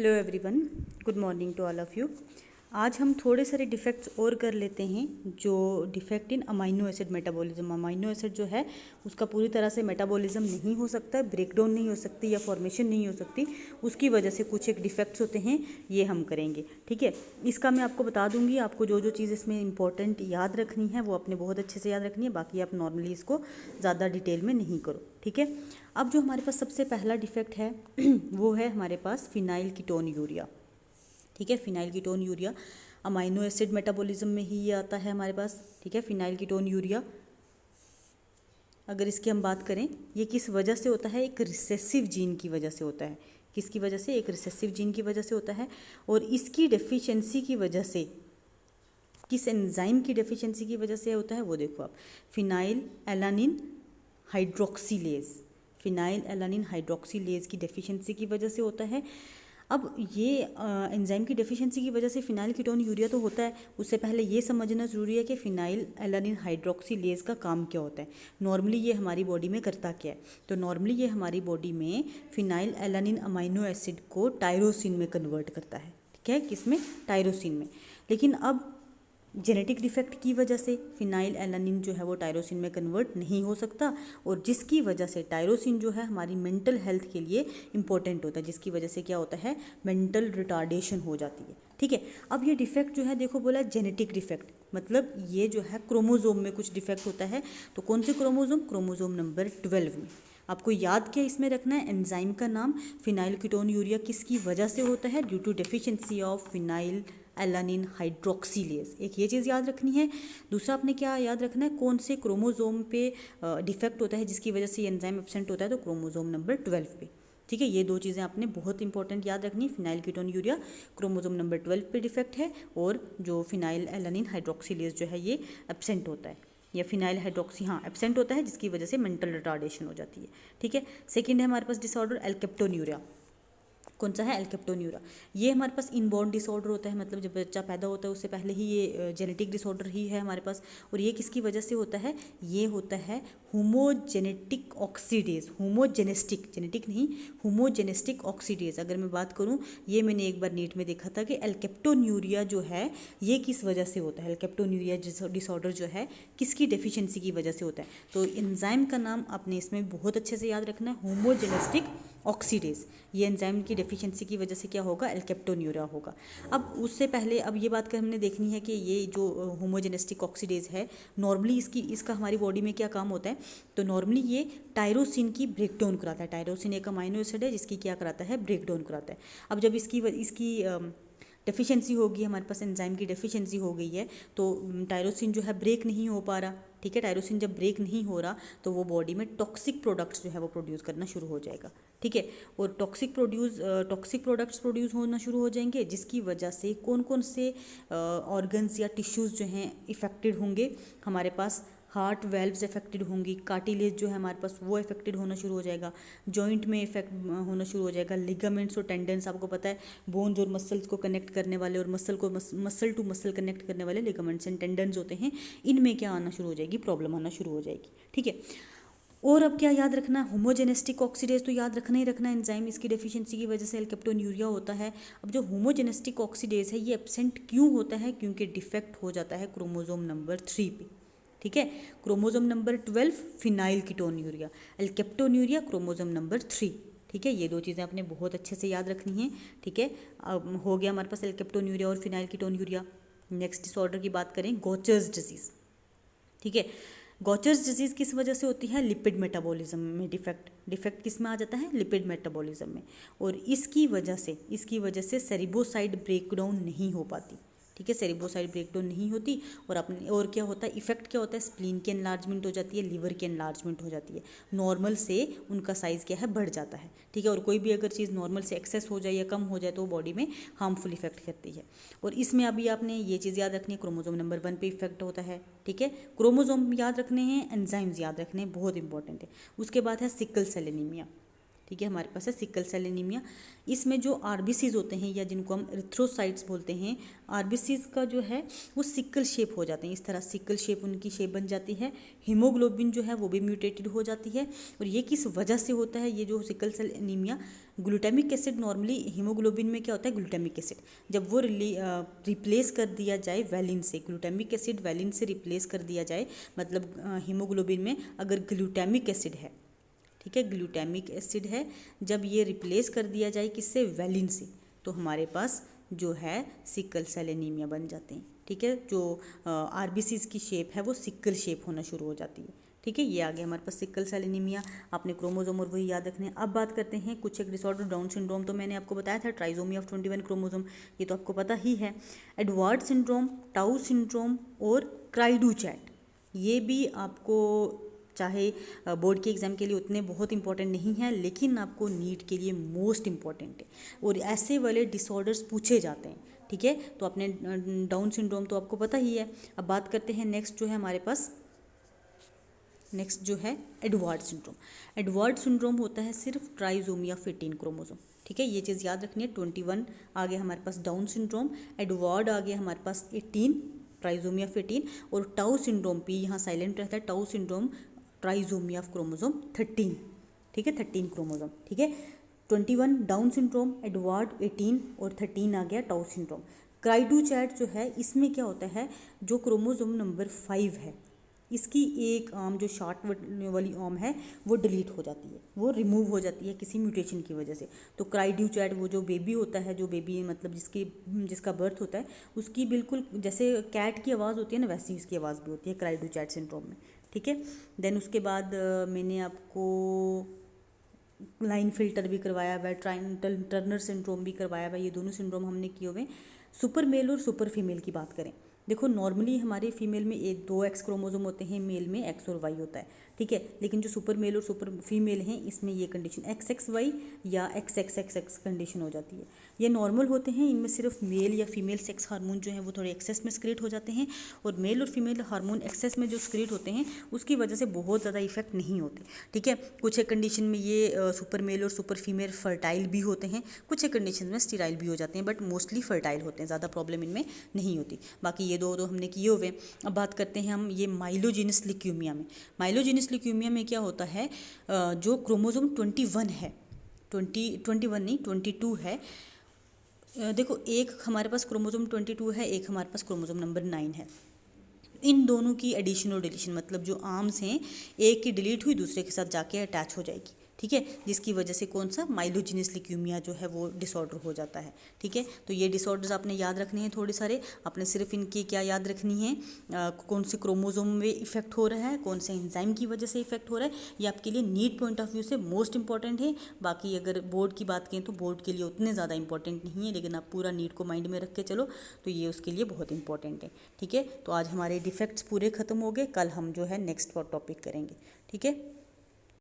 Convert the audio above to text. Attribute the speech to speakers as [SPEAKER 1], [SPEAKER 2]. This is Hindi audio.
[SPEAKER 1] Hello everyone, good morning to all of you. आज हम थोड़े सारे डिफेक्ट्स और कर लेते हैं। जो defect in amino acid metabolism, amino acid जो है उसका पूरी तरह से मेटाबॉलिज्म नहीं हो सकता, ब्रेकडाउन नहीं हो सकती या फॉर्मेशन नहीं हो सकती, उसकी वजह से कुछ एक डिफेक्ट्स होते हैं, ये हम करेंगे। ठीक है, इसका मैं आपको बता दूंगी। आपको जो जो चीज़ इसमें इंपॉर्टेंट याद रखनी है वो अपने बहुत अच्छे से याद रखनी है, बाकी आप नॉर्मली इसको ज़्यादा डिटेल में नहीं करो। ठीक है, अब जो हमारे पास सबसे पहला डिफेक्ट है वो है हमारे पास फिनाइल कीटोन यूरिया। ठीक है, phenyl ketone urea amino acid metabolism में ही ये आता है हमारे पास। ठीक है, फिनाइल कीटोन यूरिया अगर इसकी हम बात करें, ये किस वजह से होता है? एक रिसेसिव जीन की वजह से होता है। किसकी वजह से? एक रिसेसिव जीन की वजह से होता है। और इसकी डेफिशिएंसी की वजह से, किस एंजाइम की डेफिशिएंसी की वजह से होता है वो देखो आप, phenyl alanine hydroxylase, phenyl alanine hydroxylase की डेफिशिएंसी की वजह से होता है। अब ये एंजाइम की डेफिशिएंसी की वजह से फिनाइल कीटोन यूरिया तो होता है, उससे पहले ये समझना ज़रूरी है कि फिनाइल एलानिन हाइड्रोक्सीलेज का काम क्या होता है, नॉर्मली ये हमारी बॉडी में करता क्या है। तो नॉर्मली ये हमारी बॉडी में फिनाइल एलानिन अमाइनो एसिड को टायरोसिन में कन्वर्ट करता है। ठीक है, किस में? टायरोसिन में। लेकिन अब जेनेटिक डिफेक्ट की वजह से फिनाइल एलानिन जो है वो टायरोसिन में कन्वर्ट नहीं हो सकता, और जिसकी वजह से टायरोसिन जो है हमारी मेंटल हेल्थ के लिए इंपॉर्टेंट होता है, जिसकी वजह से क्या होता है? मेंटल रिटार्डेशन हो जाती है। ठीक है, अब ये डिफेक्ट जो है, देखो बोला जेनेटिक डिफेक्ट, मतलब ये जो है क्रोमोजोम में कुछ डिफेक्ट होता है। तो कौन से क्रोमोजोम? क्रोमोजोम नंबर 12 में। आपको याद क्या इसमें रखना है? एंजाइम का नाम। फिनाइल कीटोन यूरिया किसकी वजह से होता है? Due to deficiency of phenylalanine hydroxylase, एक ये चीज़ याद रखनी है। दूसरा आपने क्या याद रखना है? कौन से क्रोमोजोम पे डिफेक्ट होता है जिसकी वजह से ये एंजाइम एब्सेंट होता है? तो क्रोमोजोम नंबर 12 पे। ठीक है, ये दो चीज़ें आपने बहुत इंपॉर्टेंट याद रखनी है। Phenyl ketone urea chromosome number 12 पे डिफेक्ट है, और जो फिनाइल एलानिन हाइड्रोक्सीलेज जो है ये एब्सेंट होता है, या फिनाइल हाइड्रोक्सी एब्सेंट होता है, जिसकी वजह से मेंटल रिटार्डेशन हो जाती है। ठीक है, सेकंड है हमारे पास डिसऑर्डर एल्केप्टोन्यूरिया। कौन सा है? एल्केप्टोन्यूरा। ये हमारे पास इनबॉर्न डिसऑर्डर होता है, मतलब जब बच्चा पैदा होता है उससे पहले ही ये जेनेटिक डिसऑर्डर ही है हमारे पास। और ये किसकी वजह से होता है? ये होता है होमोजेनेटिक ऑक्सीडेज, होमोजेनेस्टिक, जेनेटिक नहीं, होमोजेनेस्टिक ऑक्सीडेज। अगर मैं बात करूँ, ये मैंने एक बार नीट में देखा था कि एल्केप्टोन्यूरिया जो है ये किस वजह से होता है? एल्केप्टोन्यूरिया डिसऑर्डर जो है किसकी डेफिशिएंसी की वजह से होता है? तो एंजाइम का नाम आपने इसमें बहुत अच्छे से याद रखना है, होमोजेनेस्टिक ऑक्सीडेज। ये एंजाइम की डेफिशिएंसी की वजह से क्या होगा? एल्केप्टोन्यूरिया होगा। अब उससे पहले अब ये बात कर हमने देखनी है कि ये जो होमोजेनेस्टिक ऑक्सीडेज है, नॉर्मली इसका हमारी बॉडी में क्या काम होता है? तो नॉर्मली ये टायरोसिन की ब्रेकडाउन कराता है। टायरोसिन एक अमाइनो एसिड है जिसकी क्या कराता है? ब्रेकडाउन कराता है। अब जब इसकी डेफिशिएंसी होगी, हमारे पास एंजाइम की डेफिशिएंसी हो गई है, तो टायरोसिन जो है ब्रेक नहीं हो पा रहा। ठीक है, टायरोसिन जब ब्रेक नहीं हो रहा तो वो बॉडी में टॉक्सिक प्रोडक्ट्स जो है वो प्रोड्यूस करना शुरू हो जाएगा। ठीक है, और टॉक्सिक प्रोडक्ट्स प्रोड्यूस होना शुरू हो जाएंगे, जिसकी वजह से कौन कौन से ऑर्गन्स या टिश्यूज़ जो हैं इफ़ेक्टेड होंगे? हमारे पास हार्ट वेल्व्स इफेक्टेड होंगी, कार्टिलेज जो है हमारे पास वो इफेक्टेड होना शुरू हो जाएगा, जॉइंट में इफेक्ट होना शुरू हो जाएगा, लिगामेंट्स और टेंडन्स, आपको पता है बोन्स और मसल्स को कनेक्ट करने वाले और मसल टू मसल कनेक्ट करने वाले लिगामेंट्स एंड टेंडन्स होते हैं, इनमें क्या आना शुरू हो जाएगी? प्रॉब्लम आना शुरू हो जाएगी। ठीक है, और अब क्या याद रखना? होमोजेनेस्टिक ऑक्सीडेज तो याद रखना ही रखना है, एंजाइम इसकी डेफिशिएंसी की वजह से एल्केप्टोन्यूरिया होता है। अब जो होमोजेनेस्टिक ऑक्सीडेज है ये एब्सेंट क्यों होता है? क्योंकि डिफेक्ट हो जाता है क्रोमोजोम नंबर 3 पे। ठीक है, chromosome number 12 phenylketonuria, alkaptonuria chromosome number 3। ठीक है, ये दो चीज़ें आपने बहुत अच्छे से याद रखनी है। ठीक है, अब हो गया हमारे पास एल्केप्टोन्यूरिया और phenyl ketone urea. Next disorder की बात करें, गॉचर्स डिजीज़। ठीक है, गॉचर्स डिजीज़ किस वजह से होती है? लिपिड मेटाबॉलिज्म में डिफेक्ट किस में आ जाता है? लिपिड मेटाबॉलिज्म में। और इसकी वजह से सेरिब्रोसाइड ब्रेकडाउन नहीं हो पाती। ठीक है, सेरिब्रोसाइड ब्रेकडाउन नहीं होती, और क्या होता है? इफेक्ट क्या होता है? स्प्लीन की एनलार्जमेंट हो जाती है, लिवर की एनलार्जमेंट हो जाती है, नॉर्मल से उनका साइज़ क्या है? बढ़ जाता है। ठीक है, और कोई भी अगर चीज़ नॉर्मल से एक्सेस हो जाए या कम हो जाए तो वो बॉडी में हार्मफुल इफेक्ट करती है। और इसमें अभी आपने ये चीज़ याद रखनी है, क्रोमोजोम नंबर 1 पे इफेक्ट होता है। ठीक है, क्रोमोजोम याद रखने हैं, एंजाइम्स याद रखने हैं, बहुत इंपॉर्टेंट है। उसके बाद है सिकल सेल एनीमिया। ठीक है, हमारे पास है सिकल सेल एनीमिया। इसमें जो आरबीसीज होते हैं या जिनको हम एरिथ्रोसाइट्स बोलते हैं, आरबीसीज का जो है वो सिकल शेप हो जाते हैं, इस तरह सिकल शेप उनकी शेप बन जाती है। हीमोग्लोबिन जो है वो भी म्यूटेटेड हो जाती है। और ये किस वजह से होता है, ये जो sickle cell anaemia, glutamic acid, normally haemoglobin में क्या होता है, ग्लूटामिक एसिड, जब वो रिप्लेस कर दिया जाए वैलिन से, ग्लूटामिक एसिड वैलिन से रिप्लेस कर दिया जाए, मतलब हीमोग्लोबिन में अगर ग्लूटामिक एसिड है, ठीक है, ग्लूटामिक एसिड है, जब ये रिप्लेस कर दिया जाए किससे, वैलिन से, तो हमारे पास जो है सिकल सेल एनीमिया बन जाते हैं। ठीक है, जो आरबीसीज की शेप है वो सिकल शेप होना शुरू हो जाती है। ठीक है, ये आ गया हमारे पास सिकल सेल एनीमिया। आपने क्रोमोसोम और वही याद रखने हैं। अब बात करते हैं कुछ एक डिसऑर्डर, डाउन सिंड्रोम तो मैंने आपको बताया था, ट्राइसोमी ऑफ 21 क्रोमोसोम, ये तो आपको पता ही है। एडवर्ड सिंड्रोम, टाउ सिंड्रोम और क्राइडू चैट, ये भी आपको चाहे बोर्ड के एग्ज़ाम के लिए उतने बहुत इंपॉर्टेंट नहीं है, लेकिन आपको नीट के लिए मोस्ट इंपॉर्टेंट है और ऐसे वाले डिसऑर्डर्स पूछे जाते हैं। ठीक है, तो आपने डाउन सिंड्रोम तो आपको पता ही है। अब बात करते हैं नेक्स्ट जो है हमारे पास, नेक्स्ट जो है एडवर्ड सिंड्रोम। एडवर्ड सिंड्रोम होता है सिर्फ ट्राइसोमी ऑफ 18 क्रोमोसोम। ठीक है, ये चीज़ याद रखनी है। 21 आ गया हमारे पास डाउन सिंड्रोम, एडवर्ड आ गया हमारे पास 18, ट्राइसोमी ऑफ 18, और टाउ सिंड्रोम भी यहाँ साइलेंट रहता है, tau syndrome trisomy of chromosome 13। ठीक है, 13 क्रोमोसोम। ठीक है, 21 डाउन सिंड्रोम, एडवर्ड 18 और 13 आ गया टाउ सिंड्रोम। क्राइडू चैट जो है, इसमें क्या होता है, जो क्रोमोसोम नंबर 5 है, इसकी एक आर्म जो शॉर्ट वाली आर्म है वो डिलीट हो जाती है, वो रिमूव हो जाती है किसी म्यूटेशन की वजह से। तो क्राइडू चैट, वो जो बेबी होता है, जो बेबी मतलब जिसका बर्थ होता है, उसकी बिल्कुल जैसे कैट की आवाज़ होती है ना, वैसी उसकी आवाज़ भी होती है क्राइडू चैट सिंड्रोम में। ठीक है, देन उसके बाद मैंने आपको लाइन फिल्टर भी करवाया हुआ है, टर्नर सिंड्रोम भी करवाया हुआ है, ये दोनों सिंड्रोम हमने किए हुए। सुपर मेल और सुपर फीमेल की बात करें, देखो नॉर्मली हमारे फीमेल में 2 एक्स क्रोमोसोम होते हैं, मेल में एक्स और वाई होता है। ठीक है, लेकिन जो सुपर मेल और सुपर फीमेल हैं, इसमें ये कंडीशन XXY या XXXX कंडीशन हो जाती है। ये नॉर्मल होते हैं, इनमें सिर्फ मेल या फीमेल सेक्स हार्मोन जो है वो थोड़े एक्सेस में स्क्रीट हो जाते हैं, और मेल और फीमेल हार्मोन एक्सेस में जो स्क्रीट होते हैं उसकी वजह से बहुत ज़्यादा इफेक्ट नहीं होते। ठीक है, कुछ एक कंडीशन में ये सुपर मेल और सुपर फीमेल फर्टाइल भी होते हैं, कुछ एक कंडीशन में स्टीराइल भी हो जाते हैं, बट मोस्टली फर्टाइल होते हैं, ज़्यादा प्रॉब्लम इनमें नहीं होती। बाकी ये दो हमने किए हुए। अब बात करते हैं हम ये माइलोजेनस ल्यूकेमिया में। माइलोजेनस ल्यूकेमिया में क्या होता है, जो क्रोमोसोम 21 है, 21 नहीं 22 है, देखो एक हमारे पास क्रोमोसोम 22 है, एक हमारे पास क्रोमोसोम नंबर 9 है। इन दोनों की एडिशन और डिलीशन, मतलब जो आर्म्स हैं, एक की डिलीट हुई दूसरे के साथ जाके अटैच हो जाएगी। ठीक है, जिसकी वजह से कौन सा माइलोजेनस ल्यूकेमिया जो है वो डिसऑर्डर हो जाता है। ठीक है, तो ये डिसऑर्डर्स आपने याद रखने हैं थोड़े सारे। आपने सिर्फ इनकी क्या याद रखनी है, कौन से क्रोमोसोम में इफेक्ट हो रहा है, कौन से एंजाइम की वजह से इफेक्ट हो रहा है, ये आपके लिए नीट पॉइंट ऑफ व्यू से मोस्ट इंपॉर्टेंट है। बाकी अगर बोर्ड की बात करें तो बोर्ड के लिए उतने ज़्यादा इंपॉर्टेंट नहीं है, लेकिन आप पूरा नीट को माइंड में रख के चलो तो ये उसके लिए बहुत इंपॉर्टेंट है। ठीक है, तो आज हमारे डिफेक्ट्स पूरे ख़त्म हो गए, कल हम जो है नेक्स्ट टॉपिक करेंगे। ठीक है।